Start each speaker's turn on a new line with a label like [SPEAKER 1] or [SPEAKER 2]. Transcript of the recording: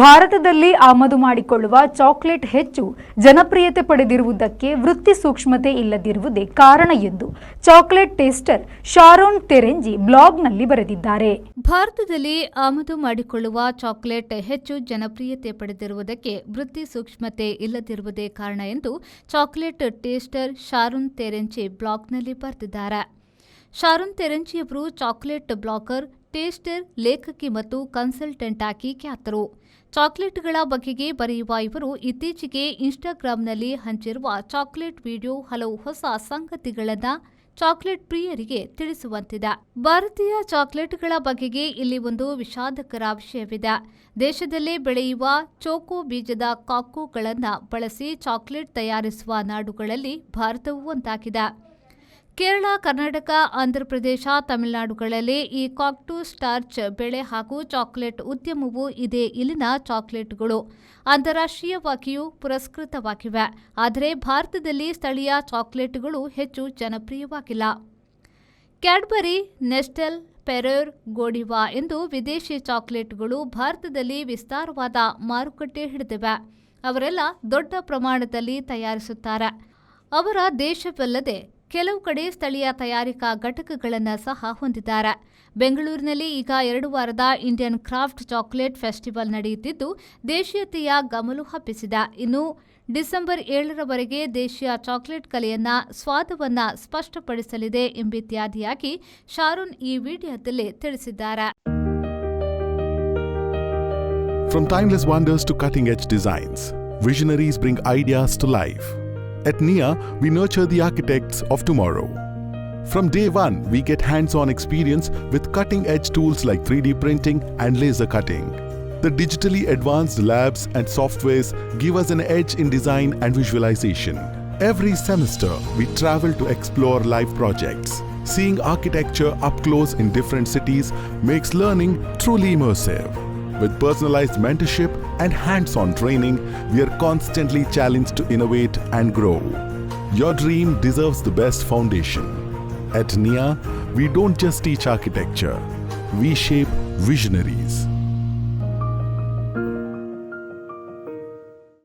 [SPEAKER 1] ಭಾರತದಲ್ಲಿ ಆಮದು ಮಾಡಿಕೊಳ್ಳುವ ಚಾಕೊಲೇಟ್ ಹೆಚ್ಚು ಜನಪ್ರಿಯತೆ ಪಡೆದಿರುವುದಕ್ಕೆ ವೃತ್ತಿ ಸೂಕ್ಷ್ಮತೆ ಇಲ್ಲದಿರುವುದೇ ಕಾರಣ ಎಂದು ಚಾಕೊಲೇಟ್ ಟೇಸ್ಟರ್ ಶಾರೋನ್ ತೆರೆಂಜಿ ಬ್ಲಾಗ್ನಲ್ಲಿ ಬರೆದಿದ್ದಾರೆ.
[SPEAKER 2] ಭಾರತದಲ್ಲಿ ಆಮದು ಮಾಡಿಕೊಳ್ಳುವ ಚಾಕೊಲೇಟ್ ಹೆಚ್ಚು ಜನಪ್ರಿಯತೆ ಪಡೆದಿರುವುದಕ್ಕೆ ವೃತ್ತಿ ಸೂಕ್ಷ್ಮತೆ ಇಲ್ಲದಿರುವುದೇ ಕಾರಣ ಎಂದು ಚಾಕೊಲೇಟ್ ಟೇಸ್ಟರ್ ಶಾರೋನ್ ತೆರೆಂಜಿ ಬ್ಲಾಗ್ನಲ್ಲಿ ಬರೆದಿದ್ದಾರೆ. ಶಾರೋನ್ ತೆರೆಂಜಿಯವರು ಚಾಕೊಲೇಟ್ ಬ್ಲಾಗರ್, ಟೇಸ್ಟರ್, ಲೇಖಕಿ ಮತ್ತು ಕನ್ಸಲ್ಟೆಂಟ್ ಆಗಿ ಖ್ಯಾತರು. ಚಾಕೊಲೇಟ್ಗಳ ಬಗೆಗೆ ಬರೆಯುವ ಇವರು ಇತ್ತೀಚೆಗೆ ಇನ್ಸ್ಟಾಗ್ರಾಂನಲ್ಲಿ ಹಂಚಿರುವ ಚಾಕೊಲೇಟ್ ವಿಡಿಯೋ ಹಲವು ಹೊಸ ಸಂಗತಿಗಳನ್ನು ಚಾಕೊಲೇಟ್ ಪ್ರಿಯರಿಗೆ ತಿಳಿಸುವಂತಿದೆ. ಭಾರತೀಯ ಚಾಕೊಲೇಟ್ಗಳ ಬಗೆಗೆ ಇಲ್ಲಿ ಒಂದು ವಿಷಾದಕರ ವಿಷಯವಿದೆ. ದೇಶದಲ್ಲೇ ಬೆಳೆಯುವ ಚೋಕೋ ಬೀಜದ ಕಾಕೋಗಳನ್ನು ಬಳಸಿ ಚಾಕೊಲೇಟ್ ತಯಾರಿಸುವ ನಾಡುಗಳಲ್ಲಿ ಭಾರತವೂ ಒಂದಾಗಿದೆ. ಕೇರಳ, ಕರ್ನಾಟಕ, ಆಂಧ್ರಪ್ರದೇಶ, ತಮಿಳುನಾಡುಗಳಲ್ಲಿ ಈ ಕಾಕ್ಟೋ ಸ್ಟಾರ್ಚ್ ಬೆಳೆ ಹಾಗೂ ಚಾಕೊಲೇಟ್ ಉದ್ಯಮವೂ ಇದೆ. ಇಲ್ಲಿನ ಚಾಕೊಲೇಟ್ಗಳು ಅಂತಾರಾಷ್ಟ್ರೀಯವಾಗಿಯೂ ಪುರಸ್ಕೃತವಾಗಿವೆ. ಆದರೆ ಭಾರತದಲ್ಲಿ ಸ್ಥಳೀಯ ಚಾಕೊಲೇಟ್ಗಳು ಹೆಚ್ಚು ಜನಪ್ರಿಯವಾಗಿಲ್ಲ. ಕ್ಯಾಡ್ಬರಿ, ನೆಸ್ಟಲ್, ಪೆರೇರ್, ಗೋಡಿವಾ ಎಂದು ವಿದೇಶಿ ಚಾಕೊಲೇಟ್ಗಳು ಭಾರತದಲ್ಲಿ ವಿಸ್ತಾರವಾದ ಮಾರುಕಟ್ಟೆ ಹಿಡಿದಿವೆ. ಅವರೆಲ್ಲ ದೊಡ್ಡ ಪ್ರಮಾಣದಲ್ಲಿ ತಯಾರಿಸುತ್ತಾರೆ. ಅವರ ದೇಶವಲ್ಲದೆ ಕೆಲವು ಕಡೆ ಸ್ಥಳೀಯ ತಯಾರಿಕಾ ಘಟಕಗಳನ್ನು ಸಹ ಹೊಂದಿದ್ದಾರೆ. ಬೆಂಗಳೂರಿನಲ್ಲಿ ಈಗ 2 ವಾರದ ಇಂಡಿಯನ್ ಕ್ರಾಫ್ಟ್ ಚಾಕೊಲೇಟ್ ಫೆಸ್ಟಿವಲ್ ನಡೆಯುತ್ತಿದ್ದು ದೇಶೀಯತೆಯ ಗಮಲು ಹಬ್ಬಿಸಿದೆ. ಇನ್ನು ಡಿಸೆಂಬರ್ 7ರವರೆಗೆ ದೇಶೀಯ ಚಾಕೊಲೇಟ್ ಕಲೆಯನ್ನ ಸ್ವಾದವನ್ನ ಸ್ಪಷ್ಟಪಡಿಸಲಿದೆ ಎಂಬಿತ್ಯಾದಿಯಾಗಿ ಶಾರೋನ್ ಈ ವಿಡಿಯೋದಲ್ಲಿ ತಿಳಿಸಿದ್ದಾರೆ.
[SPEAKER 3] From timeless wonders to cutting-edge designs, visionaries bring ideas to life. At NIA, we nurture the architects of tomorrow. From day one, we get hands-on experience with cutting-edge tools like 3D printing and laser cutting. The digitally advanced labs and softwares give us an edge in design and visualization. Every semester, we travel to explore live projects. Seeing architecture up close in different cities makes learning truly immersive. With personalized mentorship and hands-on training, we are constantly challenged to innovate and grow. Your dream deserves the best foundation. At NIA, we don't just teach architecture, we shape visionaries.